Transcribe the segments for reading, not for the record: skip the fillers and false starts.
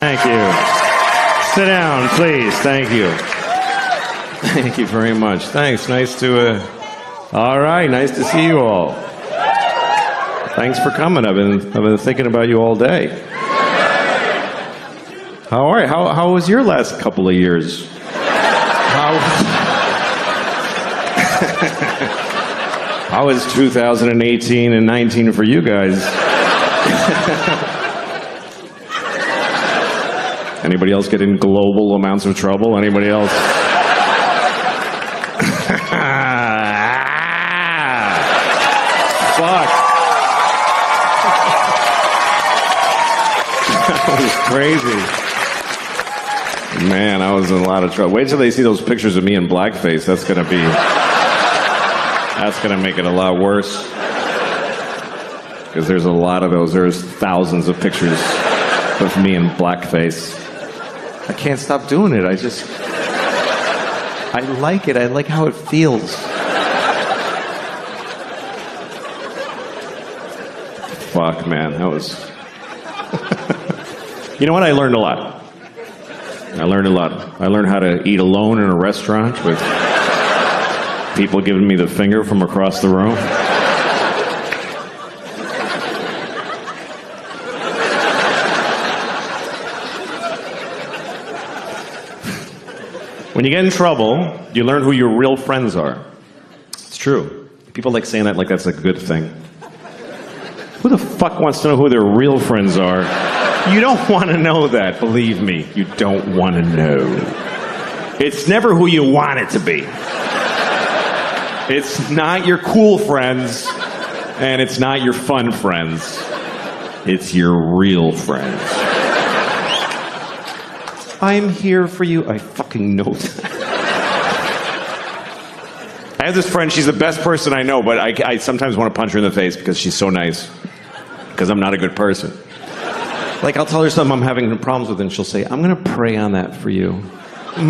Thank you. Sit down, please. Thank you. Thank you very much. Thanks. Nice to, all right, nice to see you all. Thanks for coming. I've been thinking about you all day. How are you? How was your last couple of years? How was 2018 and 19 for you guys? Anybody else get in global amounts of trouble? Anybody else? Fuck. That was crazy. Man, I was in a lot of trouble. Wait till they see those pictures of me in blackface. That's gonna make it a lot worse. Because there's a lot of those. There's thousands of pictures of me in blackface. I can't stop doing it. I like it. I like how it feels. Fuck, man, that was... You know what? I learned a lot. I learned how to eat alone in a restaurant with people giving me the finger from across the room. When you get in trouble, you learn who your real friends are. It's true. People like saying that like that's a good thing. Who the fuck wants to know who their real friends are? You don't want to know that, believe me. You don't want to know. It's never who you want it to be. It's not your cool friends, and it's not your fun friends. It's your real friends. I'm here for you. I fucking know that. I have this friend, she's the best person I know, but I sometimes want to punch her in the face because she's so nice. Because I'm not a good person. Like, I'll tell her something I'm having problems with, and she'll say, I'm going to pray on that for you. I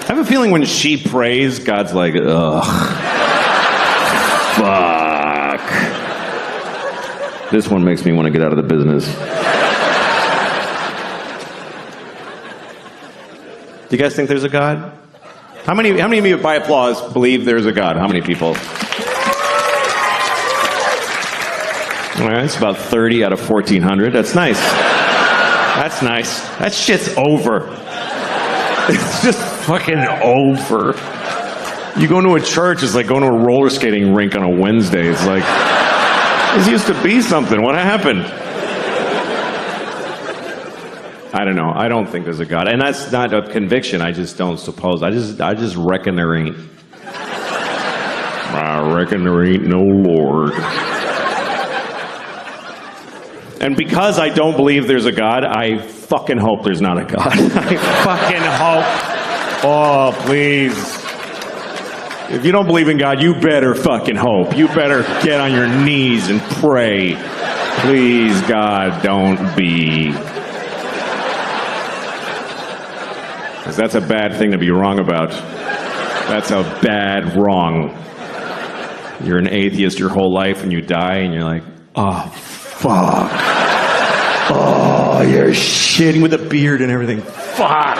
have a feeling when she prays, God's like, ugh. Fuck. This one makes me want to get out of the business. Do you guys think there's a God? How many of you, by applause, believe there's a God? How many people? All right, it's about 30 out of 1,400. That's nice. That's nice. That shit's over. It's just fucking over. You go to a church, it's like going to a roller skating rink on a Wednesday. It's like, this used to be something. What happened? I don't know. I don't think there's a God. And that's not a conviction. I just don't suppose. I just reckon there ain't. I reckon there ain't no Lord. And because I don't believe there's a God, I fucking hope there's not a God. I fucking hope. Oh, please. If you don't believe in God, you better fucking hope. You better get on your knees and pray. Please, God, don't be. Because that's a bad thing to be wrong about. That's a bad wrong. You're an atheist your whole life and you die and you're like, oh, fuck. Oh, you're shitting with a beard and everything. Fuck.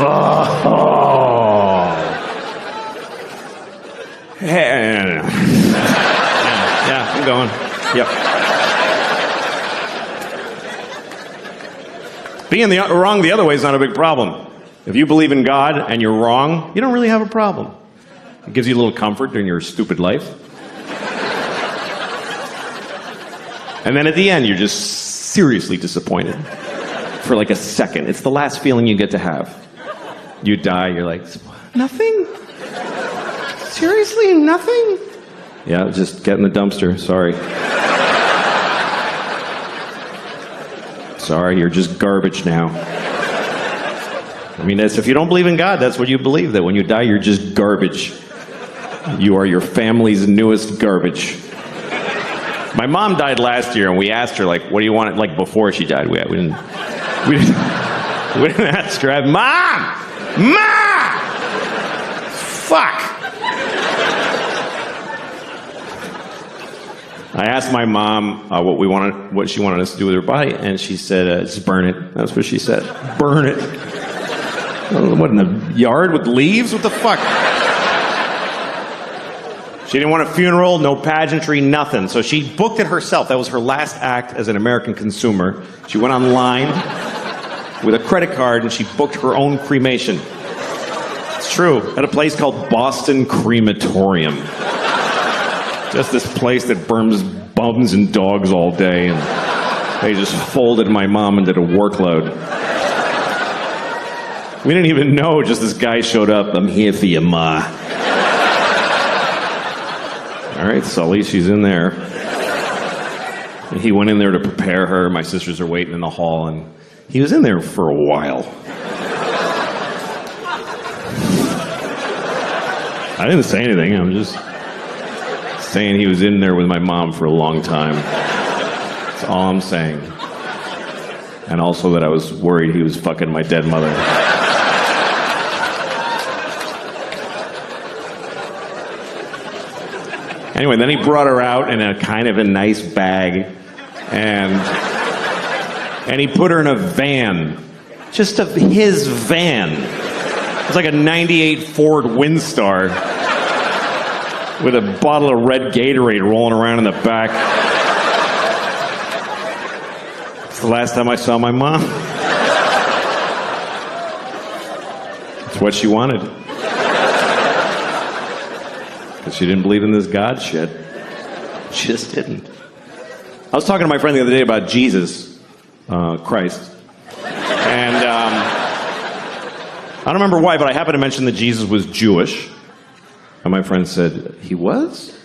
Oh. Yeah, I'm going. Yep. Being wrong the other way is not a big problem. If you believe in God and you're wrong, you don't really have a problem. It gives you a little comfort in your stupid life. And then at the end, you're just seriously disappointed for like a second. It's the last feeling you get to have. You die, you're like, nothing? Seriously, nothing? Yeah, just get in the dumpster, sorry. Sorry, you're just garbage now. I mean, if you don't believe in God, that's what you believe, that when you die, you're just garbage. You are your family's newest garbage. My mom died last year, and we asked her, like, what do you want? Like, before she died, we didn't ask her. Mom! Mom! Fuck! I asked my mom what she wanted us to do with her body, and she said, just burn it. That's what she said. Burn it. What, in the yard with leaves? What the fuck? She didn't want a funeral, no pageantry, nothing. So she booked it herself. That was her last act as an American consumer. She went online with a credit card, and she booked her own cremation. It's true. At a place called Boston Crematorium. Just this place that burns bums and dogs all day, and they just folded my mom and did a workload. We didn't even know, just this guy showed up. I'm here for you, Ma. All right, Sully, she's in there. And he went in there to prepare her. My sisters are waiting in the hall, and he was in there for a while. I didn't say anything. I'm just saying he was in there with my mom for a long time. That's all I'm saying. And also that I was worried he was fucking my dead mother. Anyway, then he brought her out in a kind of a nice bag, and he put her in a van. Just his van. It was like a 98 Ford Windstar. With a bottle of red Gatorade rolling around in the back. It's the last time I saw my mom. It's what she wanted. Because she didn't believe in this God shit. She just didn't. I was talking to my friend the other day about Jesus Christ. And I don't remember why, but I happened to mention that Jesus was Jewish. And my friend said, he was?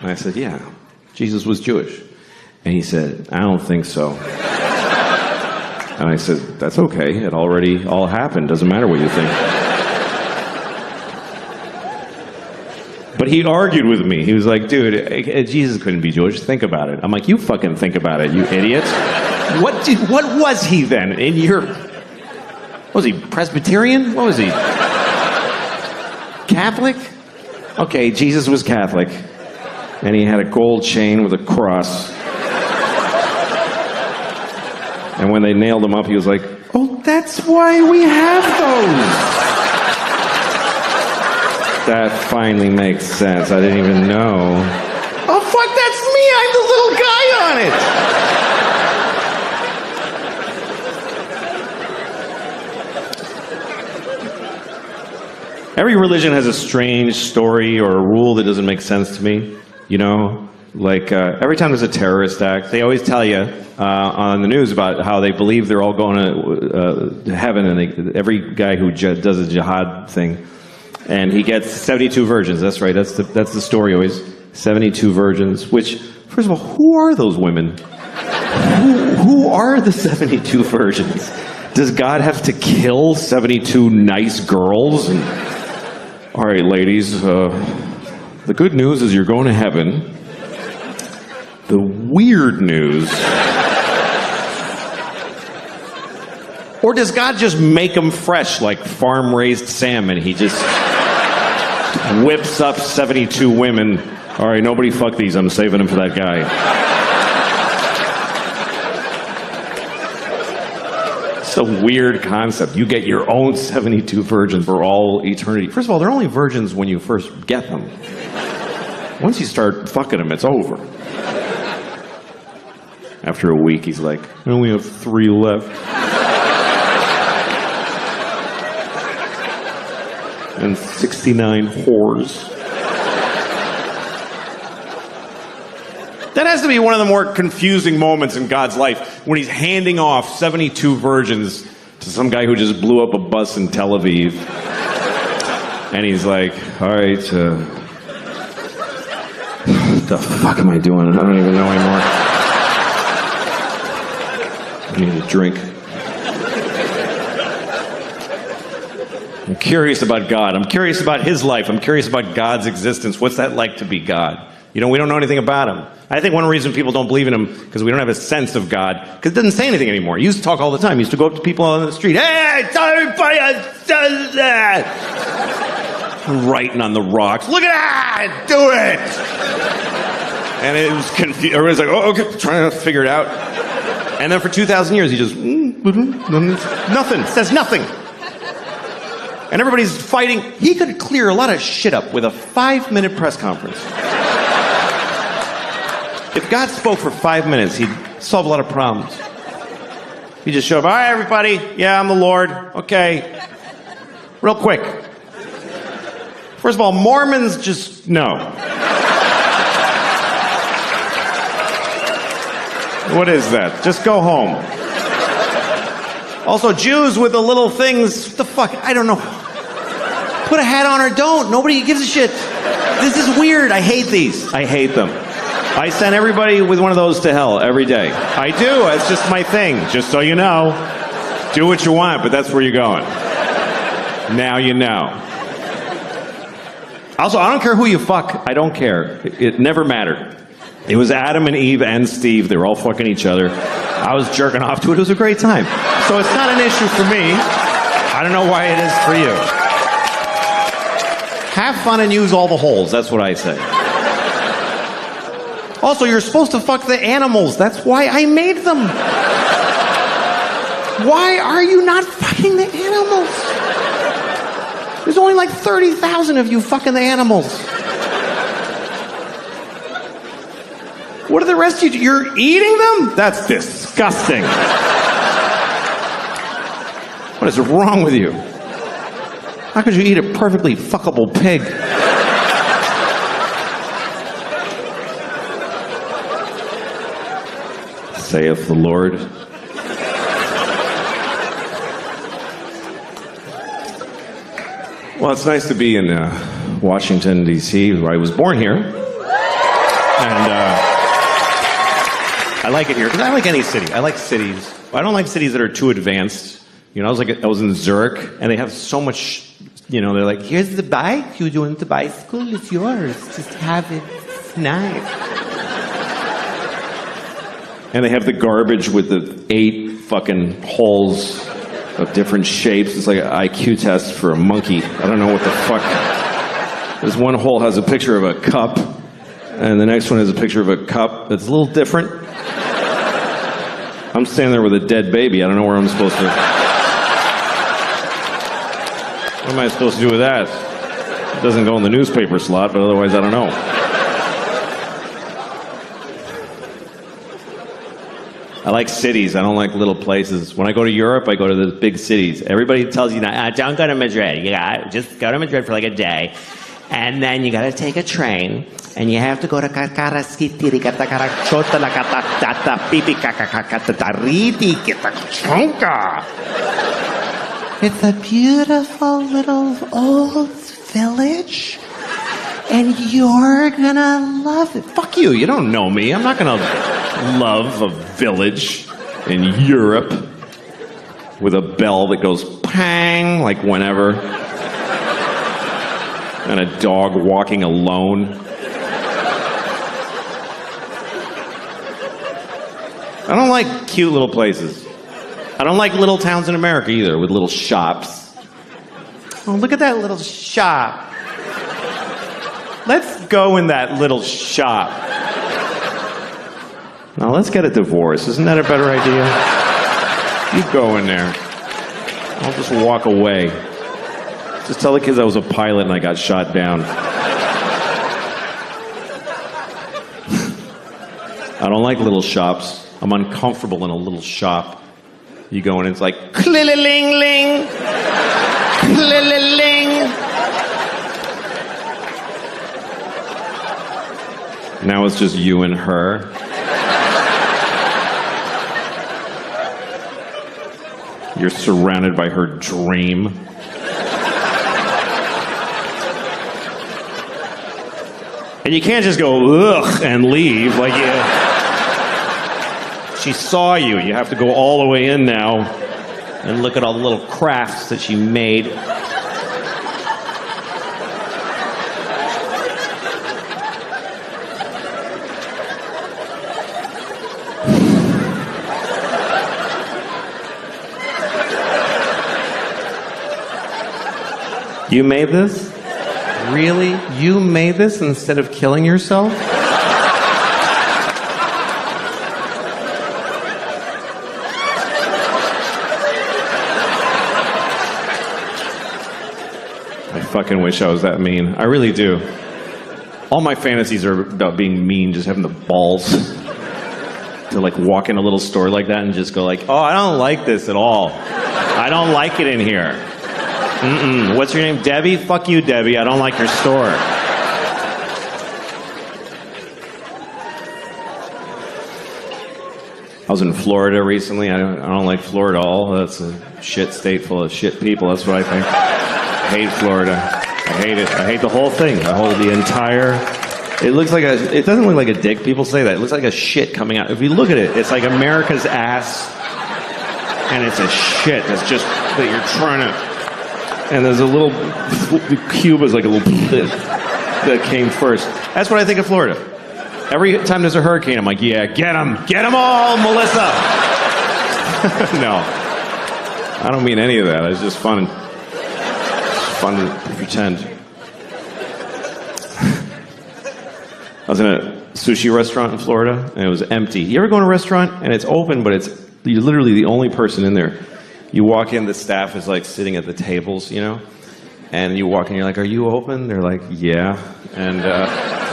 And I said, yeah, Jesus was Jewish. And he said, I don't think so. And I said, that's okay. It already all happened. Doesn't matter what you think. But he argued with me. He was like, dude, Jesus couldn't be Jewish. Think about it. I'm like, you fucking think about it, you idiot. What was he then? What was he, Presbyterian? What was he? Catholic? Okay, Jesus was Catholic. And he had a gold chain with a cross. And when they nailed him up, he was like, oh, that's why we have those. That finally makes sense. I didn't even know. Oh, fuck, that's me. I'm the little guy on it. Every religion has a strange story or a rule that doesn't make sense to me, you know? Like, every time there's a terrorist act, they always tell you on the news about how they believe they're all going to heaven, and every guy who does a jihad thing, and he gets 72 virgins. That's right, that's the story always. 72 virgins, which, first of all, who are those women? Who are the 72 virgins? Does God have to kill 72 nice girls? All right, ladies, the good news is you're going to heaven. The weird news... Or does God just make them fresh like farm-raised salmon? He just whips up 72 women. All right, nobody fuck these. I'm saving them for that guy. It's a weird concept. You get your own 72 virgins for all eternity. First of all, they're only virgins when you first get them. Once you start fucking them, it's over. After a week, he's like, I only have 3 left. And 69 whores. That has to be one of the more confusing moments in God's life, when he's handing off 72 virgins to some guy who just blew up a bus in Tel Aviv. And he's like, all right, what the fuck am I doing? I don't even know anymore. I need a drink. I'm curious about God. I'm curious about his life. I'm curious about God's existence. What's that like to be God? You know, we don't know anything about him. I think one reason people don't believe in him because we don't have a sense of God, because it doesn't say anything anymore. He used to talk all the time. He used to go up to people on the street. Hey, everybody does that. Writing on the rocks. Look at that! Do it! And it was confused. Everybody's like, oh, okay, trying to figure it out. And then for 2,000 years, he just, nothing, says nothing. And everybody's fighting. He could clear a lot of shit up with a 5-minute press conference. If God spoke for 5 minutes, he'd solve a lot of problems. He'd just show up, all right, everybody, yeah, I'm the Lord, okay. Real quick. First of all, Mormons just, no. What is that? Just go home. Also, Jews with the little things, what the fuck? I don't know. Put a hat on or don't. Nobody gives a shit. This is weird. I hate these. I hate them. I send everybody with one of those to hell every day. I do. It's just my thing. Just so you know. Do what you want, but that's where you're going. Now you know. Also, I don't care who you fuck. I don't care. It never mattered. It was Adam and Eve and Steve. They were all fucking each other. I was jerking off to it. It was a great time. So it's not an issue for me. I don't know why it is for you. Have fun and use all the holes. That's what I say. Also, you're supposed to fuck the animals. That's why I made them. Why are you not fucking the animals? There's only like 30,000 of you fucking the animals. What are the rest of you? You're eating them? That's disgusting. What is wrong with you? How could you eat a perfectly fuckable pig? Saith the Lord. Well, it's nice to be in Washington, D.C., where I was born here. And I like it here, because I like any city. I like cities. I don't like cities that are too advanced. You know, I was in Zurich, and they have so much, you know, they're like, here's the bike, you want the bicycle, it's yours, just have it, it's nice. And they have the garbage with the 8 fucking holes of different shapes. It's like an IQ test for a monkey. I don't know what the fuck. This one hole has a picture of a cup, and the next one has a picture of a cup that's a little different. I'm standing there with a dead baby. I don't know where I'm supposed to... What am I supposed to do with that? It doesn't go in the newspaper slot, but otherwise I don't know. I like cities. I don't like little places. When I go to Europe, I go to the big cities. Everybody tells you, don't go to Madrid. Just go to Madrid for like a day. And then you got to take a train. And you have to go to It's a beautiful little old village. And you're gonna love it. Fuck you, you don't know me. I'm not gonna love a village in Europe with a bell that goes pang, like whenever. And a dog walking alone. I don't like cute little places. I don't like little towns in America either, with little shops. Oh, look at that little shop. Let's go in that little shop. Now let's get a divorce. Isn't that a better idea? You go in there. I'll just walk away. Just tell the kids I was a pilot and I got shot down. I don't like little shops. I'm uncomfortable in a little shop. You go in and it's like, clill-ling-ling, clill-ling. Now it's just you and her. You're surrounded by her dream. And you can't just go, ugh, and leave. Like, she saw you. You have to go all the way in now and look at all the little crafts that she made. You made this? Really? You made this instead of killing yourself? fucking wish I was that mean. I really do. All my fantasies are about being mean, just having the balls to like walk in a little store like that and just go like, oh, I don't like this at all. I don't like it in here. Mm-mm. What's your name, Debbie? Fuck you, Debbie. I don't like your store. I was in Florida recently. I don't like Florida at all. That's a shit state full of shit people. That's what I think. I hate Florida. I hate it. I hate the whole thing. The entire... It looks like a... It doesn't look like a dick. People say that. It looks like a shit coming out. If you look at it, it's like America's ass. And it's a shit that's just... That you're trying to... And there's a little... Cuba's like a little... That came first. That's what I think of Florida. Every time there's a hurricane, I'm like, yeah, get them all, Melissa. No, I don't mean any of that. It's just fun. It's fun to pretend. I was in a sushi restaurant in Florida, and it was empty. You ever go in a restaurant, and it's open, but you're literally the only person in there. You walk in, the staff is like sitting at the tables, you know? And you walk in, you're like, are you open? They're like, yeah. And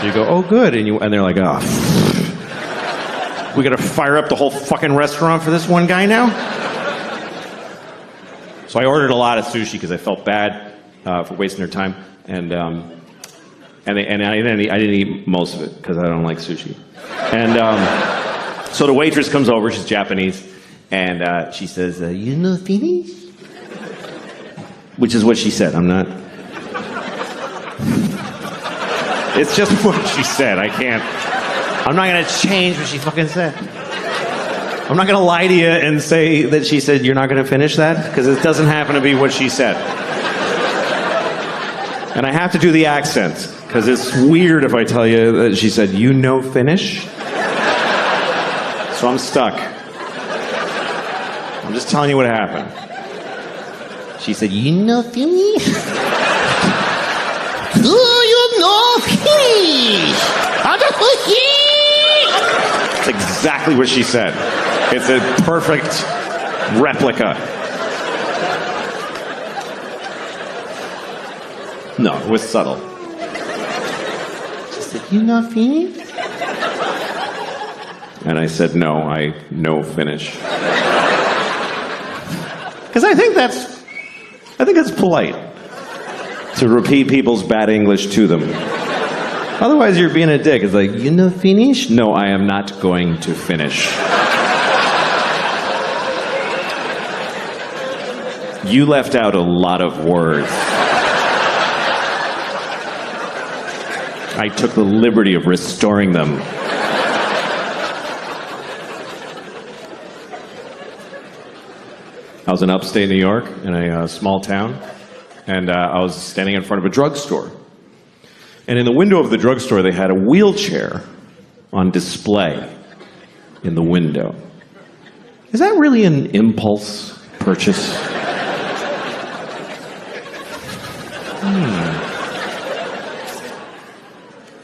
you go, oh, good. And they're like, oh, we got to fire up the whole fucking restaurant for this one guy now? So I ordered a lot of sushi because I felt bad for wasting their time. And I didn't eat most of it because I don't like sushi. And so the waitress comes over, she's Japanese, and she says, you know Finnish? Which is what she said. I'm not... It's just what she said. I can't... I'm not going to change what she fucking said. I'm not going to lie to you and say that she said, you're not going to finish that? Because it doesn't happen to be what she said. And I have to do the accent, because it's weird if I tell you that she said, you know Finnish? So I'm stuck. I'm just telling you what happened. She said, you know Finnish? Do you know Finnish? That's exactly what she said. It's a perfect replica. No, it was subtle. She said, you know Finnish? And I said, no, I know Finnish. Because I think that's polite to repeat people's bad English to them. Otherwise, you're being a dick. It's like, you know Finnish? No, I am not going to finish. You left out a lot of words. I took the liberty of restoring them. I was in upstate New York, in a small town, and I was standing in front of a drugstore. And in the window of the drugstore, they had a wheelchair on display in the window. Is that really an impulse purchase?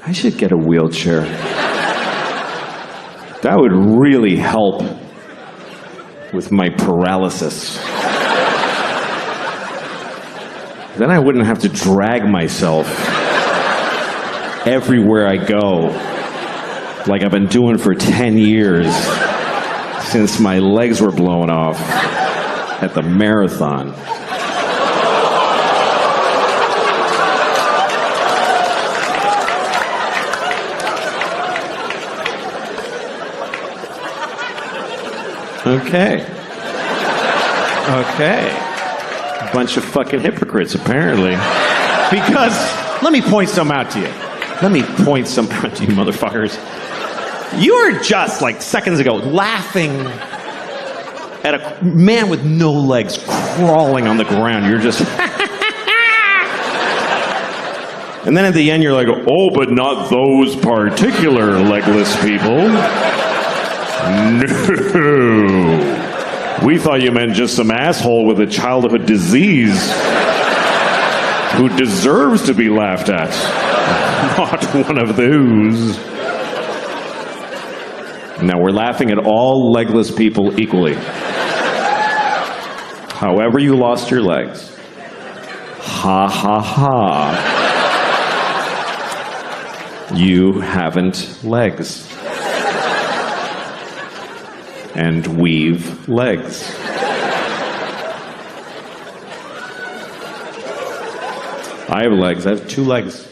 I should get a wheelchair. That would really help with my paralysis. Then I wouldn't have to drag myself everywhere I go, like I've been doing for 10 years since my legs were blown off at the marathon. Okay. A bunch of fucking hypocrites, apparently. Because, let me point some out to you. Let me point some out to you, motherfuckers. You were just, like, seconds ago, laughing at a man with no legs crawling on the ground. You're just... And then at the end, you're like, oh, but not those particular legless people. No. We thought you meant just some asshole with a childhood disease who deserves to be laughed at. Not one of those. Now, we're laughing at all legless people equally. However you lost your legs, Ha ha ha. You haven't legs. And we've legs. I have legs. I have 2 legs.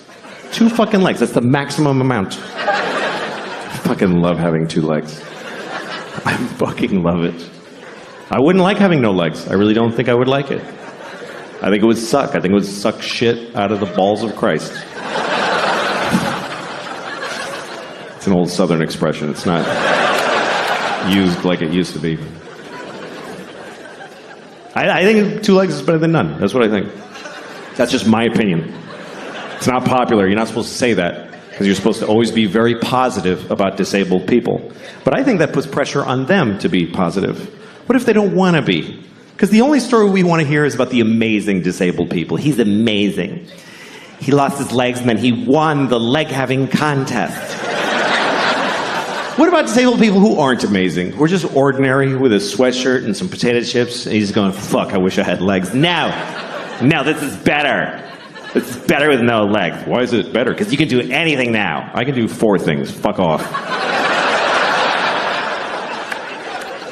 2 fucking legs. That's the maximum amount. I fucking love having 2 legs. I fucking love it. I wouldn't like having no legs. I really don't think I would like it. I think it would suck. I think it would suck shit out of the balls of Christ. It's an old Southern expression. It's not used like it used to be. I think 2 legs is better than none. That's what I think. That's just my opinion. It's not popular. You're not supposed to say that because you're supposed to always be very positive about disabled people. But I think that puts pressure on them to be positive. What if they don't want to be? Because the only story we want to hear is about the amazing disabled people. He's amazing. He lost his legs and then he won the leg-having contest. What about disabled people who aren't amazing? Who are just ordinary with a sweatshirt and some potato chips and he's going, fuck, I wish I had legs. No, this is better. This is better with no legs. Why is it better? Because you can do anything now. I can do 4 things. Fuck off.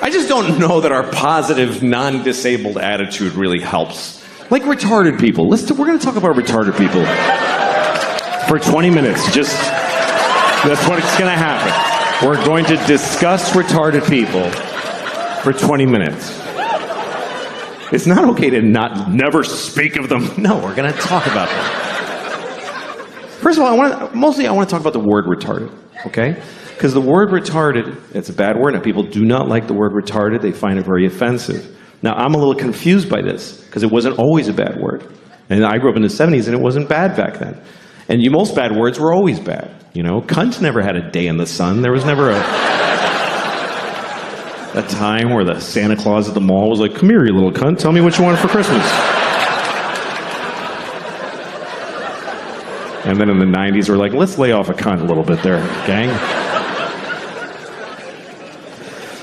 I just don't know that our positive, non-disabled attitude really helps. Like retarded people. We're going to talk about retarded people for 20 minutes. That's what's going to happen. We're going to discuss retarded people for 20 minutes. It's not okay to never speak of them. No, we're going to talk about them. First of all, I want to talk about the word retarded, okay? Because the word retarded, it's a bad word. Now, people do not like the word retarded. They find it very offensive. Now, I'm a little confused by this, because it wasn't always a bad word. And I grew up in the 70s, and it wasn't bad back then. And most bad words were always bad. You know, cunt never had a day in the sun. There was never a time where the Santa Claus at the mall was like, come here, you little cunt, tell me what you want for Christmas. And then in the 90s, we're like, let's lay off a cunt a little bit there, gang.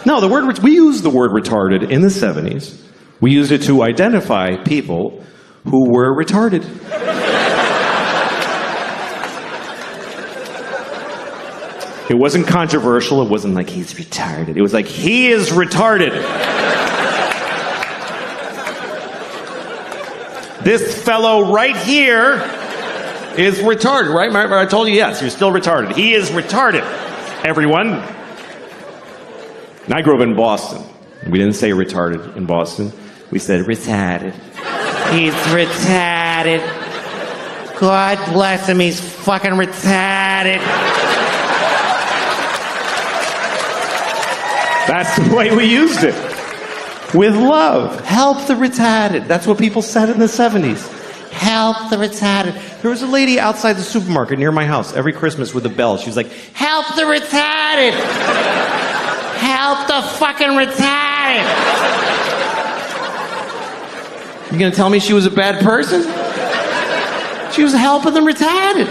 No, we used the word retarded in the 70s. We used it to identify people who were retarded. It wasn't controversial. It wasn't like he's retarded. It was like he is retarded. This fellow right here is retarded, right? I told you yes, you're still retarded. He is retarded, everyone. And I grew up in Boston. We didn't say retarded in Boston. We said retarded. He's retarded. God bless him, he's fucking retarded. That's the way we used it. With love. Help the retarded. That's what people said in the 70s. Help the retarded. There was a lady outside the supermarket near my house every Christmas with a bell. She was like, help the retarded. Help the fucking retarded. You gonna tell me she was a bad person? She was helping the retarded.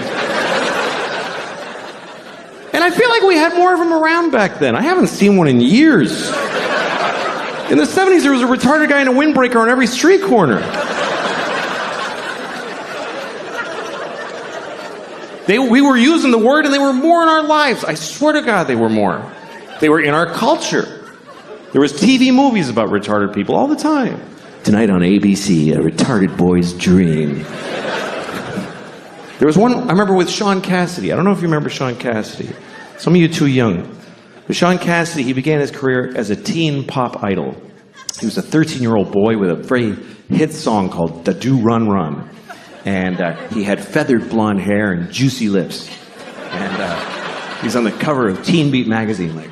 And I feel like we had more of them around back then. I haven't seen one in years. In the 70s, there was a retarded guy in a windbreaker on every street corner. We were using the word and they were more in our lives. I swear to God they were more. They were in our culture. There was TV movies about retarded people all the time. Tonight on ABC, A Retarded Boy's Dream. There was one, I remember with Sean Cassidy. I don't know if you remember Sean Cassidy. Some of you too young. But Sean Cassidy, he began his career as a teen pop idol. He was a 13-year-old boy with a very hit song called Da Do Run Run. And he had feathered blonde hair and juicy lips. And he's on the cover of Teen Beat magazine.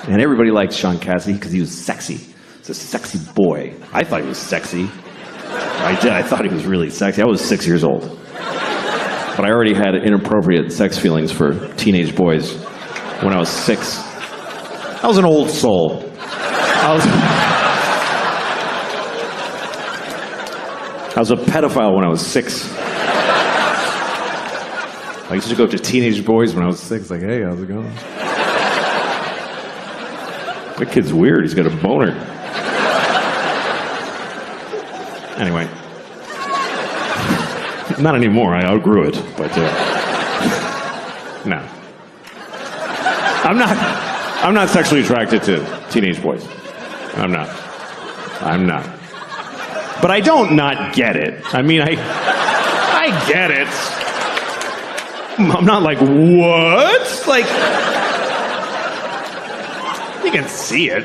And everybody liked Sean Cassidy because he was sexy. He's a sexy boy. I thought he was sexy. I thought he was really sexy. I was 6 years old. But I already had inappropriate sex feelings for teenage boys when I was 6. I was an old soul. I was a pedophile when I was 6. I used to go up to teenage boys when I was 6, like, hey, how's it going? That kid's weird. He's got a boner. Anyway, Not anymore, I outgrew it, but no. I'm not sexually attracted to teenage boys. I'm not. But I don't not get it. I mean, I get it. I'm not like, what? Like, you can see it.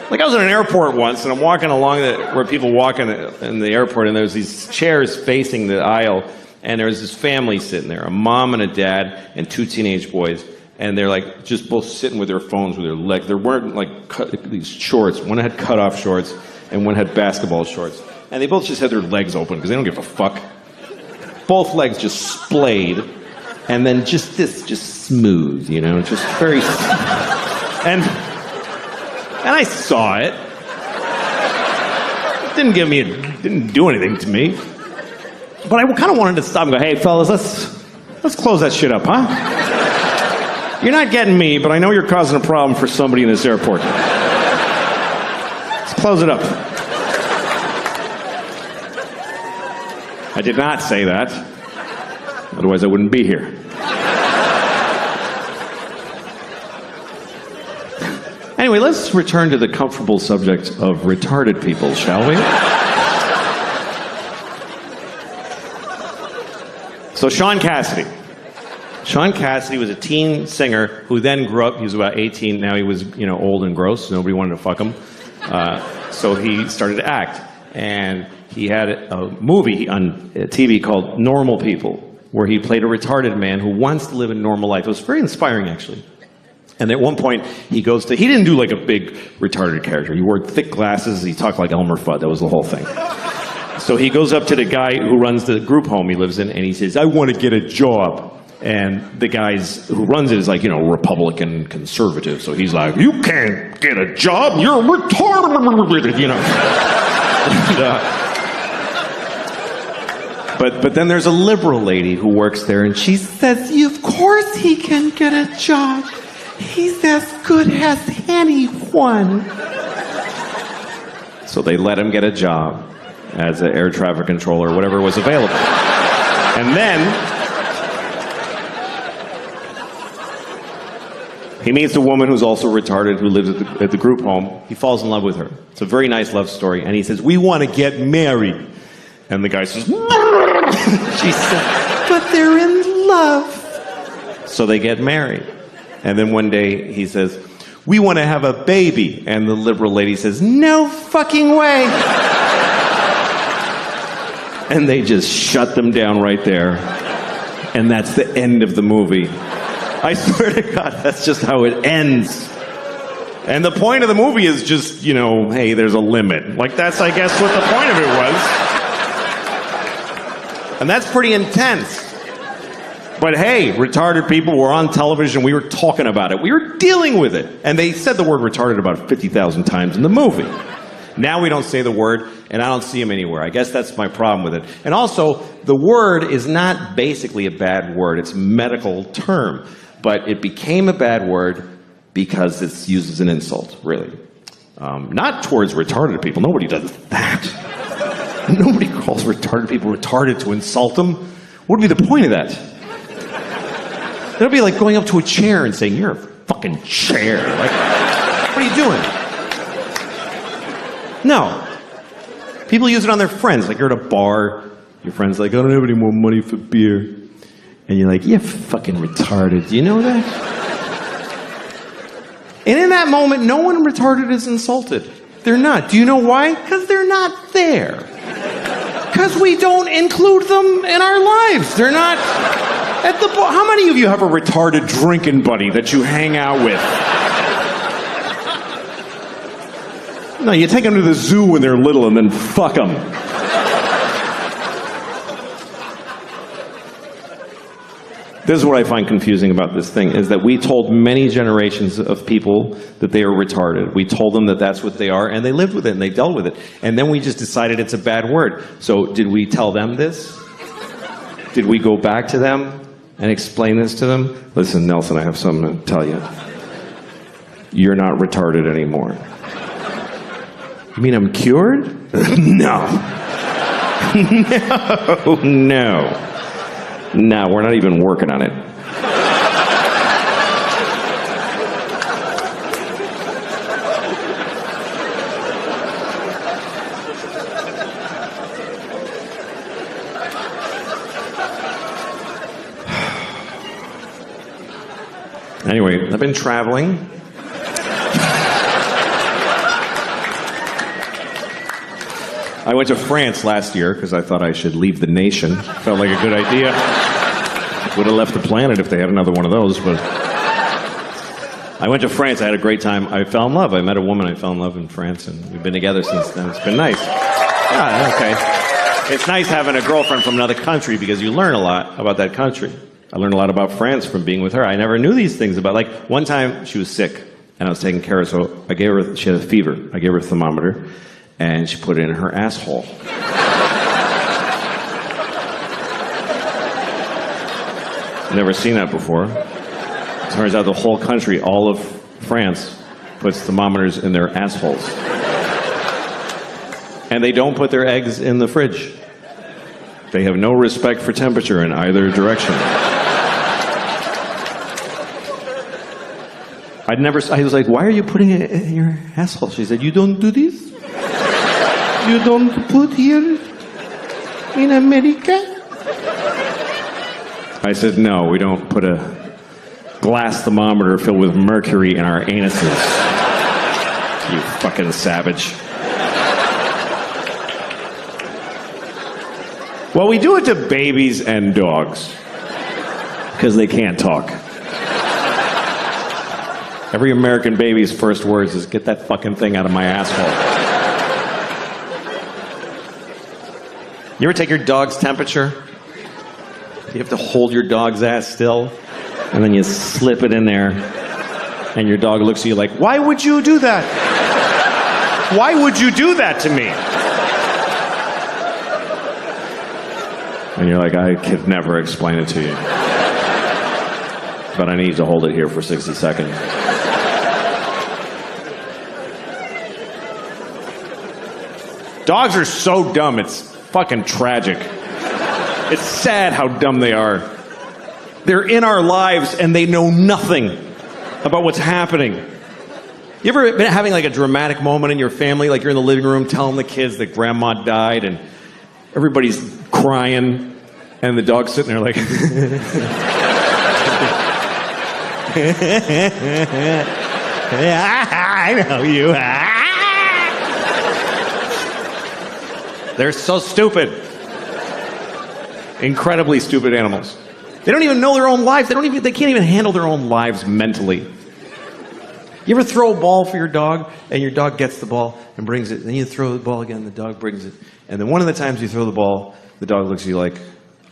Like, I was in an airport once, and I'm walking along where people walk in the airport, and there's these chairs facing the aisle, and there's this family sitting there, a mom and a dad and 2 teenage boys, and they're like just both sitting with their phones with their legs. They're wearing like these shorts. One had cut-off shorts, and one had basketball shorts. And they both just had their legs open because they don't give a fuck. Both legs just splayed, and then just smooth, you know, just very. And I saw it. It didn't do anything to me. But I kind of wanted to stop and go, hey, fellas, let's close that shit up, huh? You're not getting me, but I know you're causing a problem for somebody in this airport. Let's close it up. I did not say that. Otherwise, I wouldn't be here. Anyway, let's return to the comfortable subject of retarded people, shall we? So Sean Cassidy. Sean Cassidy was a teen singer who then grew up. He was about 18. Now he was, old and gross. Nobody wanted to fuck him. So he started to act. And he had a movie on TV called Normal People, where he played a retarded man who wants to live a normal life. It was very inspiring, actually. And at one point, he didn't do like a big retarded character. He wore thick glasses. He talked like Elmer Fudd. That was the whole thing. So he goes up to the guy who runs the group home he lives in, and he says, I want to get a job. And the guys who runs it is like, Republican conservative. So he's like, you can't get a job. You're retarded, And, but then there's a liberal lady who works there, and she says, of course he can get a job. He's as good as anyone. So they let him get a job as an air traffic controller, whatever was available. And then he meets a woman who's also retarded who lives at the group home. He falls in love with her. It's a very nice love story. And he says, we want to get married. And the guy says, she said, but they're in love. So they get married. And then one day he says, we want to have a baby. And the liberal lady says, no fucking way. And they just shut them down right there. And that's the end of the movie. I swear to God, that's just how it ends. And the point of the movie is just, hey, there's a limit. Like, that's, I guess, what the point of it was. And that's pretty intense. But hey, retarded people were on television. We were talking about it. We were dealing with it. And they said the word retarded about 50,000 times in the movie. Now we don't say the word, and I don't see them anywhere. I guess that's my problem with it. And also, the word is not basically a bad word. It's a medical term. But it became a bad word because it's used as an insult, really. Not towards retarded people. Nobody does that. Nobody calls retarded people retarded to insult them. What would be the point of that? That would be like going up to a chair and saying, you're a fucking chair. Like, what are you doing? No. People use it on their friends. Like, you're at a bar, your friend's like, I don't have any more money for beer. And you're like, you're fucking retarded. Do you know that? And in that moment, no one retarded is insulted. They're not. Do you know why? Because they're not there. Because we don't include them in our lives. They're not at the bar. How many of you have a retarded drinking buddy that you hang out with? No, you take them to the zoo when they're little and then fuck them. This is what I find confusing about this thing, is that we told many generations of people that they are retarded. We told them that that's what they are, and they lived with it, and they dealt with it. And then we just decided it's a bad word. So did we tell them this? Did we go back to them and explain this to them? Listen, Nelson, I have something to tell you. You're not retarded anymore. You mean I'm cured? No. No, we're not even working on it. Anyway, I've been traveling. I went to France last year because I thought I should leave the nation. Felt like a good idea. Would have left the planet if they had another one of those, but I went to France. I had a great time. I fell in love. I met a woman. I fell in love in France, and we've been together since then. It's been nice. Yeah, okay. It's nice having a girlfriend from another country because you learn a lot about that country. I learned a lot about France from being with her. I never knew these things about, like, one time she was sick, and I was taking care of her, so I gave her, she had a fever. I gave her a thermometer, and she put it in her asshole. Never seen that before. Turns out the whole country, all of France, puts thermometers in their assholes. And they don't put their eggs in the fridge. They have no respect for temperature in either direction. I was like, why are you putting it in your asshole? She said, you don't do this? You don't put here in America? I said, no, we don't put a glass thermometer filled with mercury in our anuses. You fucking savage. Well, we do it to babies and dogs because they can't talk. Every American baby's first words is, get that fucking thing out of my asshole. You ever take your dog's temperature? You have to hold your dog's ass still, and then you slip it in there, and your dog looks at you like, why would you do that? Why would you do that to me? And you're like, I could never explain it to you. But I need to hold it here for 60 seconds. Dogs are so dumb, it's fucking tragic. It's sad how dumb they are. They're in our lives and they know nothing about what's happening. You ever been having like a dramatic moment in your family, like you're in the living room telling the kids that grandma died and everybody's crying and the dog's sitting there like... I know you. They're so stupid. Incredibly stupid animals. They don't even know their own lives. They can't even handle their own lives mentally. You ever throw a ball for your dog, and your dog gets the ball and brings it, and then you throw the ball again, the dog brings it, and then one of the times you throw the ball, the dog looks at you like,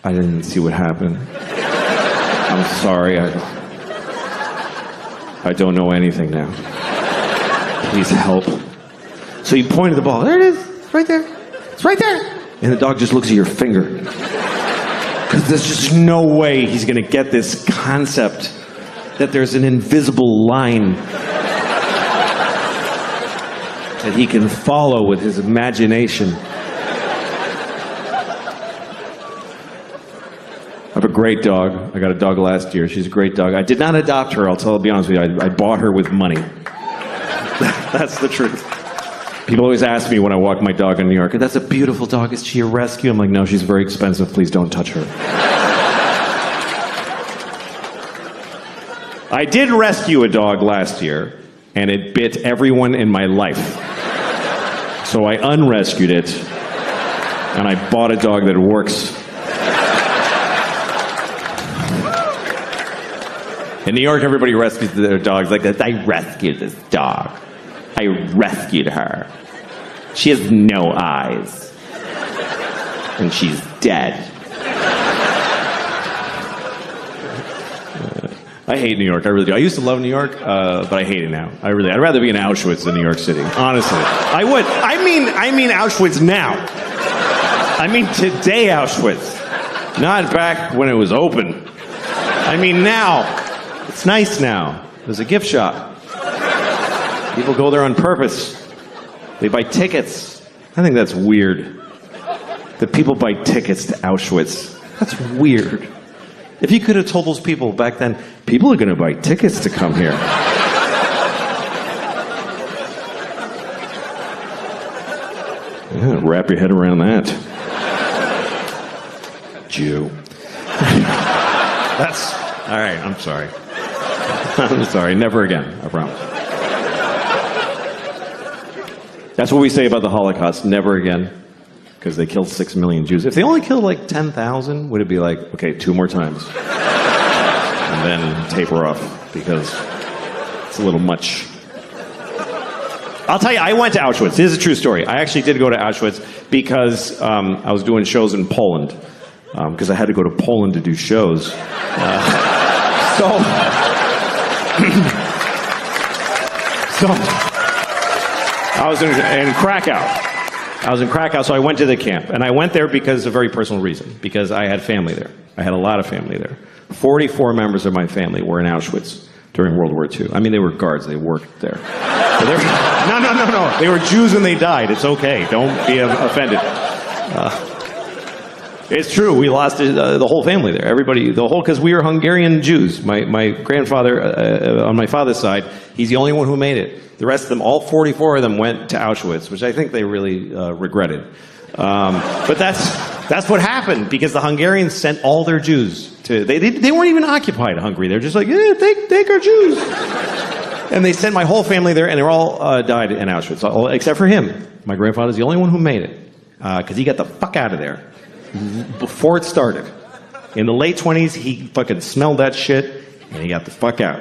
I didn't see what happened. I'm sorry, I don't know anything now. Please help. So you point at the ball, there it is, it's right there. It's right there. And the dog just looks at your finger. Because there's just no way he's going to get this concept that there's an invisible line that he can follow with his imagination. I have a great dog. I got a dog last year. She's a great dog. I did not adopt her, I'll be honest with you. I bought her with money. That's the truth. People always ask me when I walk my dog in New York, that's a beautiful dog, is she a rescue? I'm like, no, she's very expensive, please don't touch her. I did rescue a dog last year, and it bit everyone in my life. So I unrescued it, and I bought a dog that works. In New York, everybody rescues their dogs like this. I rescued this dog. I rescued her. She has no eyes. And she's dead. I hate New York, I really do. I used to love New York, but I hate it now. I'd rather be in Auschwitz than New York City, honestly. I would. I mean Auschwitz now. I mean today Auschwitz. Not back when it was open. I mean now. It's nice now. There's a gift shop. People go there on purpose. They buy tickets. I think that's weird. that people buy tickets to Auschwitz. That's weird. If you could have told those people back then, people are going to buy tickets to come here. Yeah, wrap your head around that. Jew. That's... All right, I'm sorry. I'm sorry, never again, I promise. That's what we say about the Holocaust, never again. Because they killed 6 million Jews. If they only killed like 10,000, would it be like, okay, 2 more times? And then taper off, because it's a little much. I'll tell you, I went to Auschwitz. This is a true story. I actually did go to Auschwitz because I was doing shows in Poland. Because I had to go to Poland to do shows. So I was in Krakow. I was in Krakow, so I went to the camp. And I went there because of a very personal reason. Because I had family there. I had a lot of family there. 44 members of my family were in Auschwitz during World War II. I mean, they were guards. They worked there. No. They were Jews when they died. It's okay. Don't be offended. It's true. We lost the whole family there. Everybody, because we were Hungarian Jews. My grandfather, on my father's side, he's the only one who made it. The rest of them, all 44 of them, went to Auschwitz, which I think they really regretted. But that's what happened, because the Hungarians sent all their Jews to... They weren't even occupied Hungary. They're just like, yeah, take our Jews. And they sent my whole family there, and they all died in Auschwitz, except for him. My grandfather's the only one who made it, because he got the fuck out of there before it started. In the late 20s, he fucking smelled that shit, and he got the fuck out.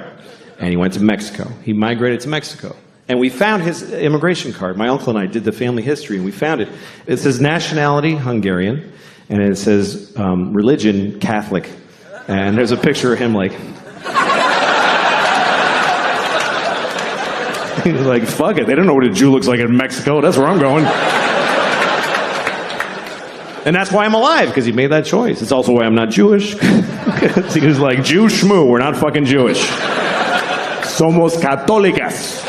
And he went to Mexico. He migrated to Mexico. And we found his immigration card. My uncle and I did the family history, and we found it. It says nationality, Hungarian, and it says religion, Catholic. And there's a picture of him like... He's like, fuck it, they don't know what a Jew looks like in Mexico. That's where I'm going. And that's why I'm alive, because he made that choice. It's also why I'm not Jewish. He was like, Jew schmoo, we're not fucking Jewish. Somos católicas.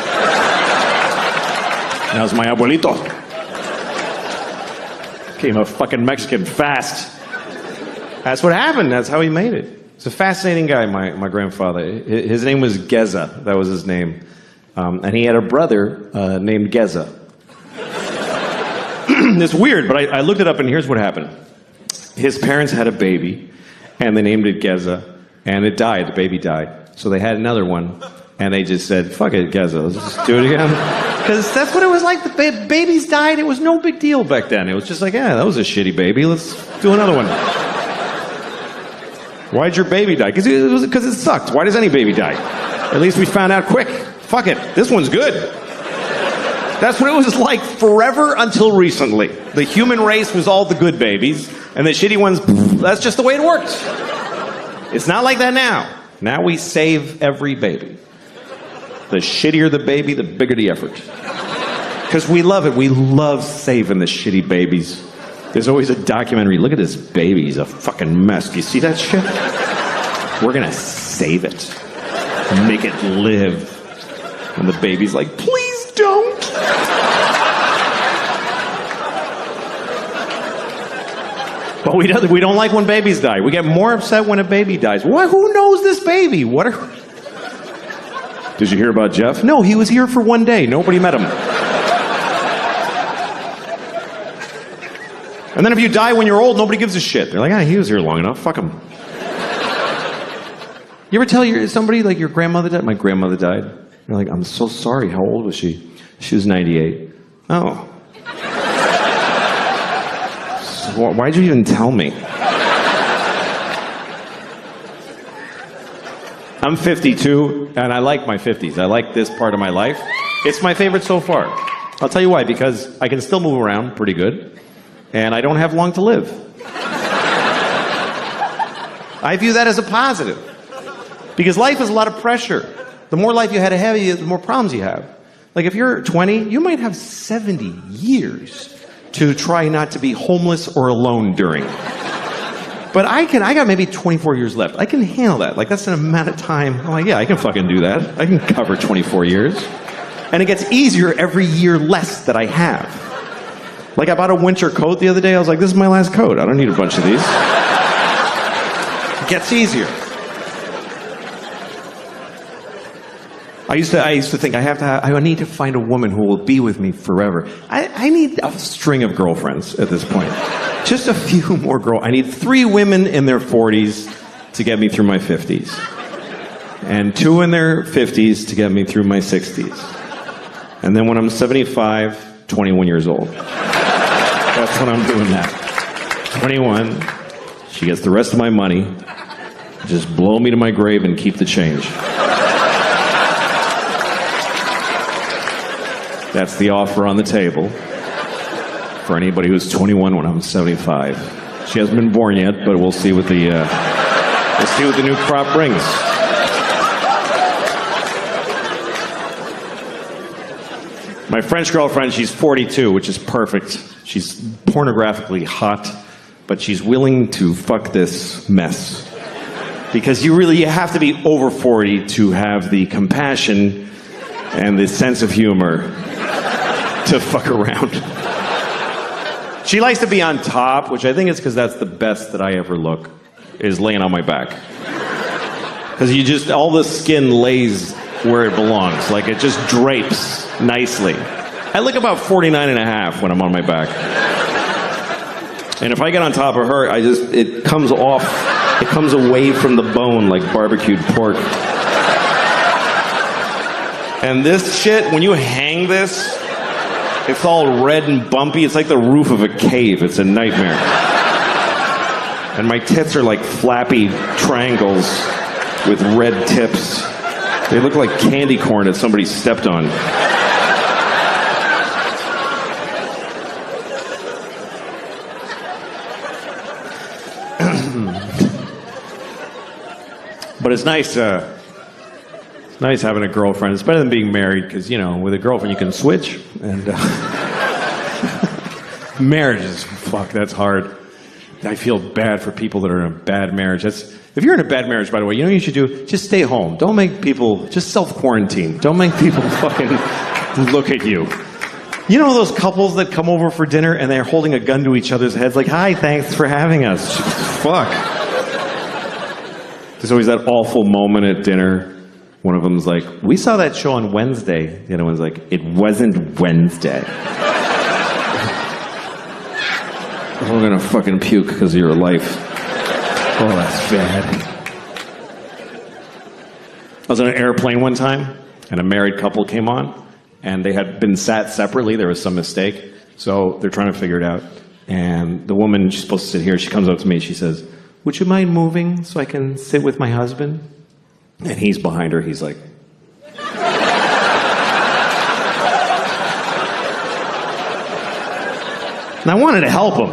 That was my abuelito. Became a fucking Mexican fast. That's what happened. That's how he made it. It's a fascinating guy, my grandfather. His name was Geza. That was his name. And he had a brother named Geza. It's weird, but I looked it up, and here's what happened. His parents had a baby, and they named it Geza, and it died. The baby died. So they had another one, and they just said, fuck it, Geza, let's just do it again. Because that's what it was like. The babies died. It was no big deal back then. It was just like, yeah, that was a shitty baby. Let's do another one. Why'd your baby die? Because it sucked. Why does any baby die? At least we found out quick. Fuck it, this one's good. That's what it was like forever until recently. The human race was all the good babies, and the shitty ones, that's just the way it worked. It's not like that now. Now we save every baby. The shittier the baby, the bigger the effort. Because we love it. We love saving the shitty babies. There's always a documentary. Look at this baby. He's a fucking mess. Do you see that shit? We're going to save it. Make it live. And the baby's like, please don't. But we don't like when babies die. We get more upset when a baby dies. What? Who knows this baby? Did you hear about Jeff? No, he was here for 1 day. Nobody met him. And then if you die when you're old, nobody gives a shit. They're like, he was here long enough. Fuck him. You ever tell somebody, like, your grandmother died? My grandmother died. You're like, I'm so sorry. How old was she? She was 98. Oh. So why'd you even tell me? I'm 52, and I like my 50s. I like this part of my life. It's my favorite so far. I'll tell you why. Because I can still move around pretty good, and I don't have long to live. I view that as a positive. Because life is a lot of pressure. The more life you had ahead of you, the more problems you have. Like if you're 20, you might have 70 years to try not to be homeless or alone during. But I got maybe 24 years left. I can handle that. Like that's an amount of time. I'm like, yeah, I can fucking do that. I can cover 24 years. And it gets easier every year less that I have. Like, I bought a winter coat the other day. I was like, this is my last coat. I don't need a bunch of these. It gets easier. I used to think I need to find a woman who will be with me forever. I need a string of girlfriends at this point. Just a few more I need 3 women in their 40s to get me through my 50s. And 2 in their 50s to get me through my 60s. And then when I'm 75, 21 years old. That's when I'm doing that. 21, she gets the rest of my money. Just blow me to my grave and keep the change. That's the offer on the table for anybody who's 21 when I'm 75. She hasn't been born yet, but we'll see what the new crop brings. My French girlfriend, she's 42, which is perfect. She's pornographically hot, but she's willing to fuck this mess. Because you have to be over 40 to have the compassion and the sense of humor to fuck around. She likes to be on top, which I think is because that's the best that I ever look, is laying on my back. Because all the skin lays where it belongs. Like, it just drapes nicely. I look about 49 and a half when I'm on my back. And if I get on top of her, it comes off, it comes away from the bone like barbecued pork. And this shit, when you hang this, it's all red and bumpy. It's like the roof of a cave. It's a nightmare. And my tits are like flappy triangles with red tips. They look like candy corn that somebody stepped on. But it's nice having a girlfriend. It's better than being married because, with a girlfriend you can switch. And marriage is, that's hard. I feel bad for people that are in a bad marriage. If you're in a bad marriage, by the way, you know what you should do? Just stay home. Don't make people, just self-quarantine. Don't make people fucking look at you. You know those couples that come over for dinner and they're holding a gun to each other's heads like, hi, thanks for having us. Fuck. There's always that awful moment at dinner. One of them's like, we saw that show on Wednesday. The other one's like, it wasn't Wednesday. I'm gonna fucking puke because of your life. Oh, that's bad. I was on an airplane one time, and a married couple came on, and they had been sat separately. There was some mistake, so they're trying to figure it out. And the woman, she's supposed to sit here, she comes up to me, she says, would you mind moving so I can sit with my husband? And he's behind her, he's like... And I wanted to help him.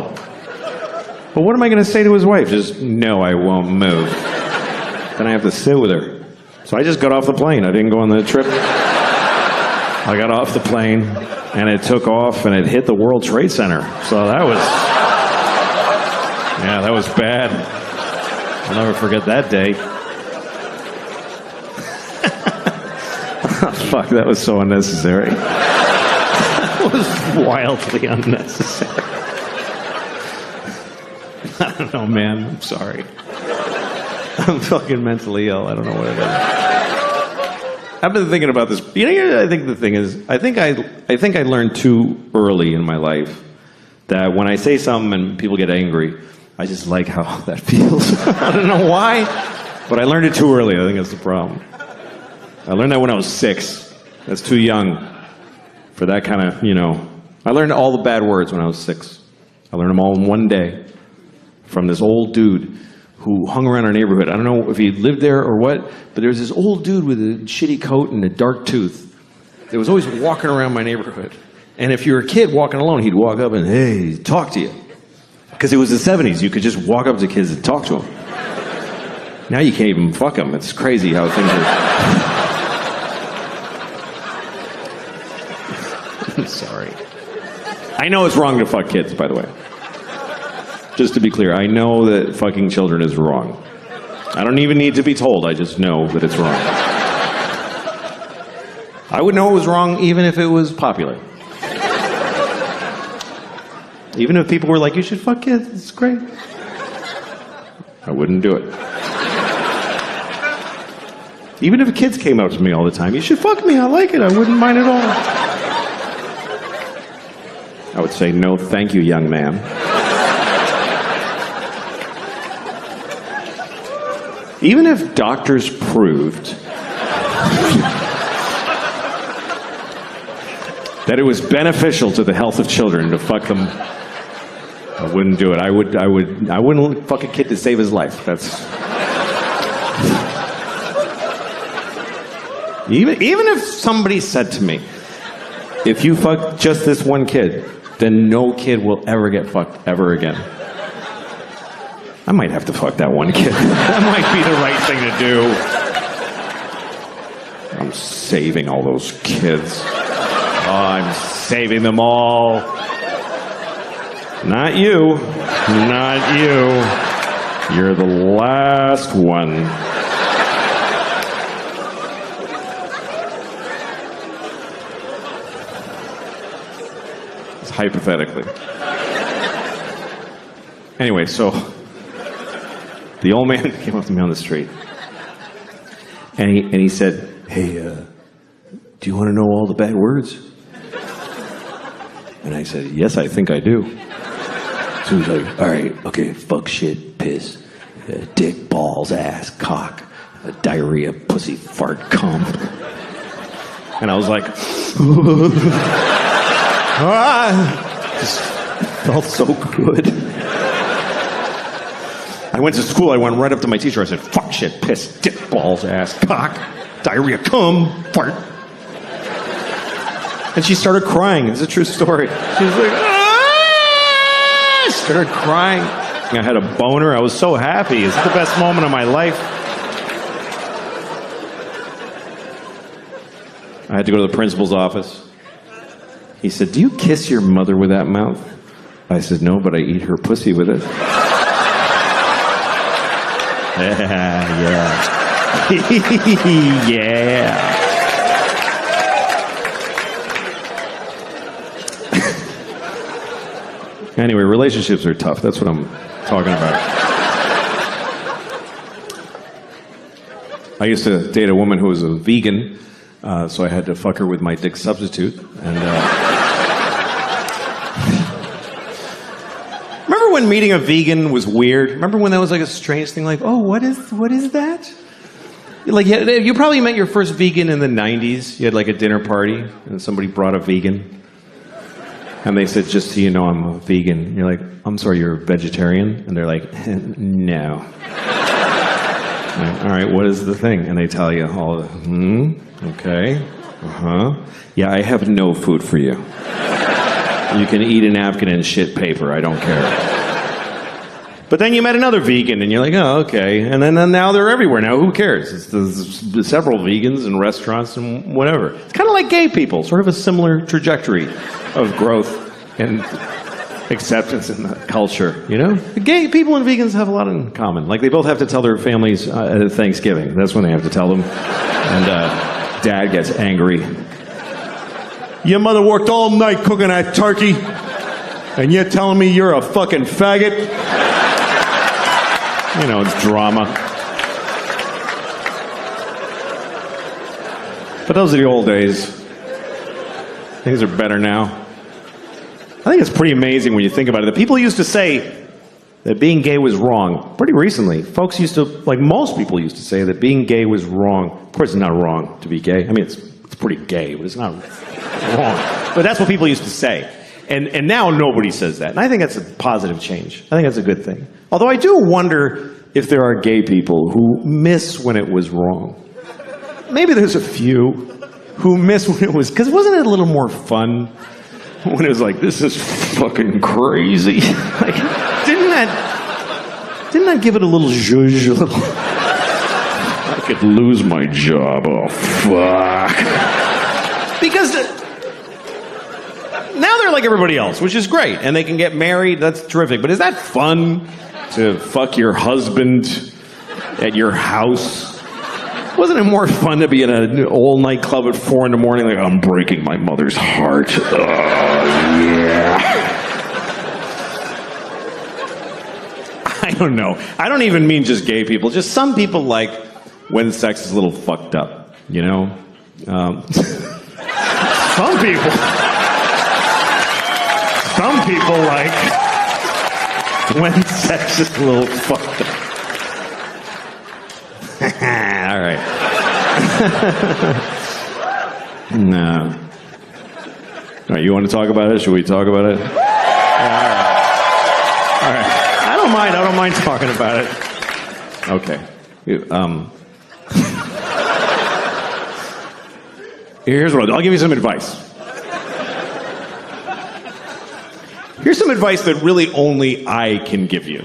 But what am I going to say to his wife? Just, no, I won't move. Then I have to sit with her. So I just got off the plane. I didn't go on the trip. I got off the plane, and it took off, and it hit the World Trade Center. So that was bad. I'll never forget that day. Fuck, that was so unnecessary. That was wildly unnecessary. I don't know, man. I'm sorry. I'm fucking mentally ill. I don't know what it is. I've been thinking about this. I think the thing is, I think I learned too early in my life that when I say something and people get angry, I just like how that feels. I don't know why, but I learned it too early. I think that's the problem. I learned that when I was 6. That's too young for that kind of, I learned all the bad words when I was 6. I learned them all in one day from this old dude who hung around our neighborhood. I don't know if he lived there or what, but there was this old dude with a shitty coat and a dark tooth that was always walking around my neighborhood. And if you were a kid walking alone, he'd walk up and, hey, talk to you. Because it was the 70s. You could just walk up to kids and talk to them. Now you can't even fuck them. It's crazy how things are... I'm sorry. I know it's wrong to fuck kids, by the way. Just to be clear, I know that fucking children is wrong. I don't even need to be told, I just know that it's wrong. I would know it was wrong even if it was popular. Even if people were like, you should fuck kids, it's great. I wouldn't do it. Even if kids came up to me all the time, you should fuck me, I like it, I wouldn't mind at all. I would say, no, thank you, young man. Even if doctors proved that it was beneficial to the health of children to fuck them, I wouldn't do it. I wouldn't fuck a kid to save his life. That's even if somebody said to me, if you fuck just this one kid, then no kid will ever get fucked ever again. I might have to fuck that one kid. That might be the right thing to do. I'm saving all those kids. Oh, I'm saving them all. Not you. Not you. You're the last one. It's hypothetically. Anyway, so the old man came up to me on the street. And he said, hey, do you want to know all the bad words? And I said, yes, I think I do. So he's like, all right, okay, fuck, shit, piss, dick, balls, ass, cock, diarrhea, pussy, fart, cum. And I was like, just felt so good. I went to school, I went right up to my teacher, I said, fuck, shit, piss, dick, balls, ass, cock, diarrhea, cum, fart. And she started crying. It's a true story. She was like, ah! She started crying. I had a boner. I was so happy. It's the best moment of my life. I had to go to the principal's office. He said, do you kiss your mother with that mouth? I said, no, but I eat her pussy with it. Yeah. Yeah. Anyway, relationships are tough. That's what I'm talking about. I used to date a woman who was a vegan, so I had to fuck her with my dick substitute. And remember when meeting a vegan was weird? Remember when that was like a strange thing? Like, oh, what is that? Like, you probably met your first vegan in the 90s. You had like a dinner party, and somebody brought a vegan. And they said, just so you know, I'm a vegan. And you're like, I'm sorry, you're a vegetarian? And they're like, no. Like, all right, what is the thing? And they tell you all, okay, yeah, I have no food for you. You can eat a napkin and shit paper, I don't care. But then you met another vegan, and you're like, oh, okay. And then now they're everywhere. Now who cares? There's several vegans in restaurants and whatever. It's kind of like gay people, sort of a similar trajectory of growth and acceptance in the culture, you know? The gay people and vegans have a lot in common. Like, they both have to tell their families at Thanksgiving. That's when they have to tell them. And dad gets angry. Your mother worked all night cooking that turkey, and you're telling me you're a fucking faggot? You know, it's drama. But those are the old days. Things are better now. I think it's pretty amazing when you think about it. The people used to say that being gay was wrong. Pretty recently, folks used to, like most people used to say that being gay was wrong. Of course, it's not wrong to be gay. I mean, it's pretty gay, but it's not wrong. But that's what people used to say. And now nobody says that. And I think that's a positive change. I think that's a good thing. Although I do wonder if there are gay people who miss when it was wrong. Maybe there's a few who miss when it was, because wasn't it a little more fun when it was like, this is fucking crazy? Like, didn't that give it a little zhuzh? I could lose my job. Oh, fuck. Because now they're like everybody else, which is great. And they can get married. That's terrific. But is that fun to fuck your husband at your house? Wasn't it more fun to be in an old nightclub at 4 in the morning like, I'm breaking my mother's heart. Oh, yeah. I don't know. I don't even mean just gay people. Just some people like when sex is a little fucked up, you know? Some people like when sex is a little fucked up. All right. No. All right, you want to talk about it? Should we talk about it? Yeah, all right. I don't mind talking about it. Okay. Here's what I'll give you some advice. Here's some advice that really only I can give you.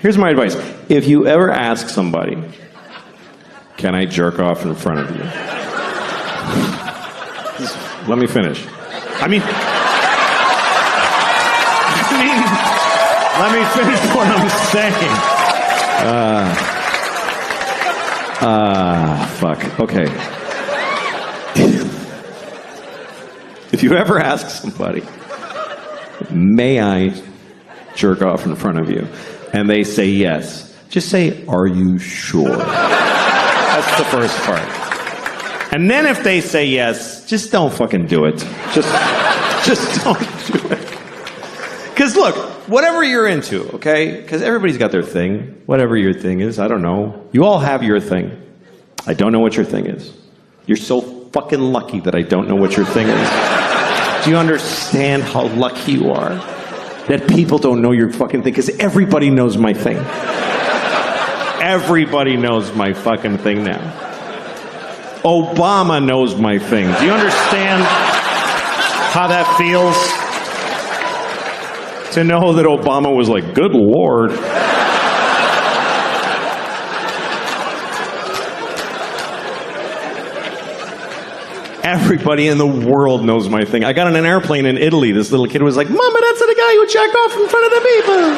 Here's my advice. If you ever ask somebody, can I jerk off in front of you? Just let me finish. Let me finish what I'm saying. Fuck. Okay. If you ever ask somebody, may I jerk off in front of you? And they say yes. Just say, are you sure? That's the first part. And then if they say yes, just don't fucking do it. Just don't do it. Because look, whatever you're into, okay? Because everybody's got their thing. Whatever your thing is, I don't know. You all have your thing. I don't know what your thing is. You're so fucking lucky that I don't know what your thing is. Do you understand how lucky you are? That people don't know your fucking thing, because everybody knows my thing. Everybody knows my fucking thing now. Obama knows my thing. Do you understand how that feels? To know that Obama was like, good Lord. Everybody in the world knows my thing. I got on an airplane in Italy. This little kid was like, Mama, that's the guy who jacked off in front of the people.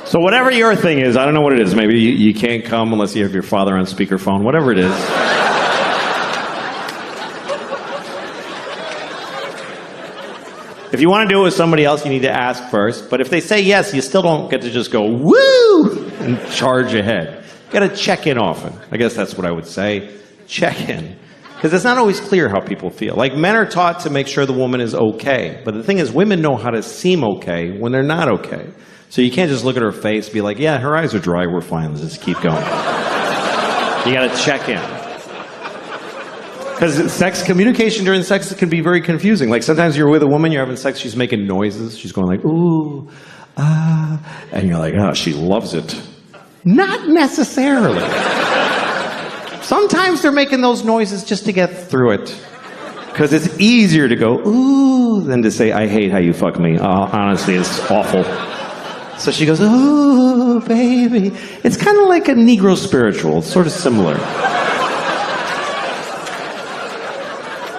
So whatever your thing is, I don't know what it is. Maybe you can't come unless you have your father on speakerphone. Whatever it is. If you want to do it with somebody else, you need to ask first. But if they say yes, you still don't get to just go, woo, and charge ahead. You got to check in often. I guess that's what I would say. Check in. Because it's not always clear how people feel. Like, men are taught to make sure the woman is okay. But the thing is, women know how to seem okay when they're not okay. So you can't just look at her face and be like, yeah, her eyes are dry, we're fine, let's just keep going. You got to check in. Because communication during sex can be very confusing. Like, sometimes you're with a woman, you're having sex, she's making noises, she's going like, ooh, and you're like, oh, she loves it. Not necessarily. Sometimes they're making those noises just to get through it. Because it's easier to go, ooh, than to say, I hate how you fuck me. Honestly, it's awful. So she goes, ooh, baby. It's kind of like a Negro spiritual. It's sort of similar.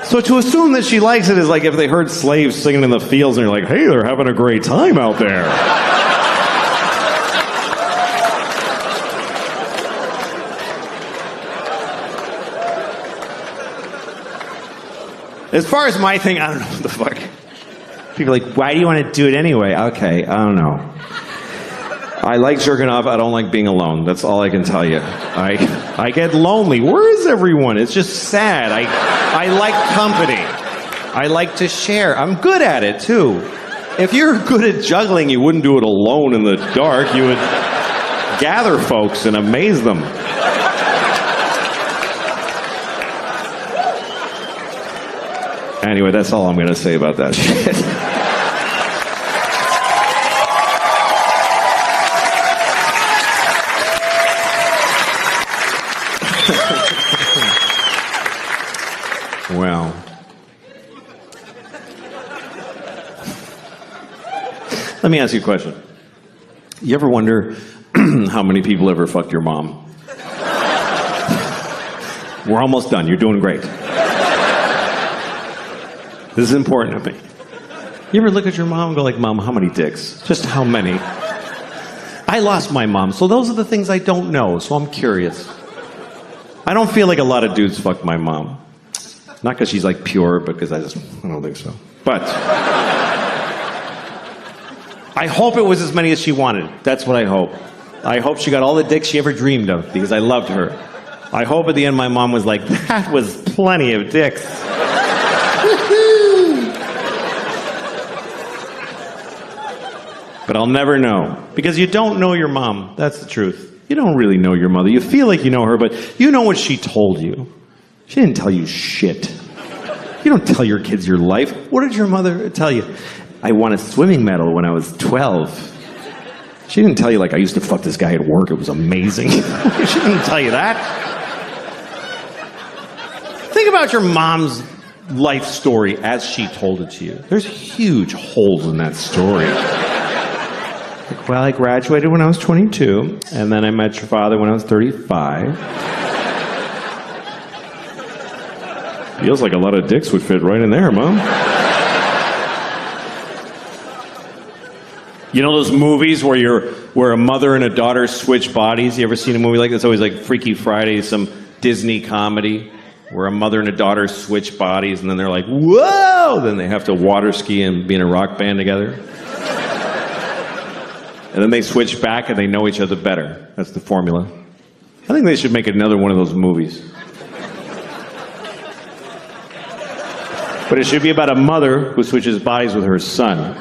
So to assume that she likes it is like if they heard slaves singing in the fields and you're like, hey, they're having a great time out there. As far as my thing, I don't know what the fuck. People are like, why do you want to do it anyway? Okay, I don't know. I like jerking off. I don't like being alone. That's all I can tell you. I get lonely. Where is everyone? It's just sad. I like company. I like to share. I'm good at it, too. If you're good at juggling, you wouldn't do it alone in the dark. You would gather folks and amaze them. Anyway, that's all I'm going to say about that shit. Well, let me ask you a question. You ever wonder how many people ever fucked your mom? We're almost done. You're doing great. This is important to me. You ever look at your mom and go like, Mom, how many dicks? Just how many? I lost my mom, so those are the things I don't know, so I'm curious. I don't feel like a lot of dudes fuck my mom. Not because she's like pure, but because I don't think so. But I hope it was as many as she wanted. That's what I hope. I hope she got all the dicks she ever dreamed of because I loved her. I hope at the end my mom was like, that was plenty of dicks. But I'll never know because you don't know your mom. That's the truth. You don't really know your mother. You feel like you know her, but you know what she told you. She didn't tell you shit. You don't tell your kids your life. What did your mother tell you? I won a swimming medal when I was 12. She didn't tell you, like, I used to fuck this guy at work. It was amazing. She didn't tell you that. Think about your mom's life story as she told it to you. There's huge holes in that story. Like, well, I graduated when I was 22, and then I met your father when I was 35. Feels like a lot of dicks would fit right in there, Mom. You know those movies where a mother and a daughter switch bodies? You ever seen a movie like that? It's always like Freaky Friday, some Disney comedy where a mother and a daughter switch bodies and then they're like, whoa! Then they have to water ski and be in a rock band together. And then they switch back and they know each other better. That's the formula. I think they should make another one of those movies. But it should be about a mother who switches bodies with her son.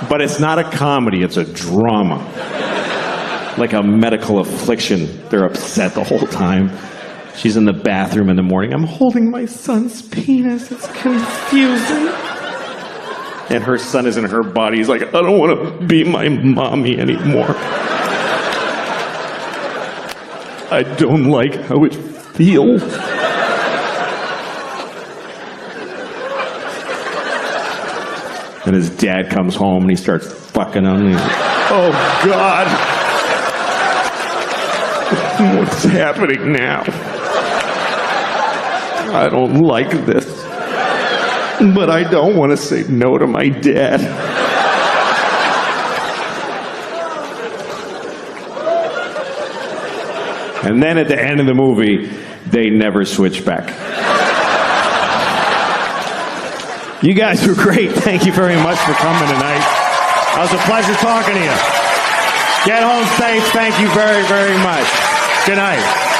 But it's not a comedy, it's a drama. Like a medical affliction. They're upset the whole time. She's in the bathroom in the morning. I'm holding my son's penis. It's confusing. And her son is in her body. He's like, I don't want to be my mommy anymore. I don't like how it feels. And his dad comes home and he starts fucking on me. Oh, God. What's happening now? I don't like this. But I don't want to say no to my dad. And then at the end of the movie, they never switch back. You guys were great. Thank you very much for coming tonight. It was a pleasure talking to you. Get home safe. Thank you very, very much. Good night.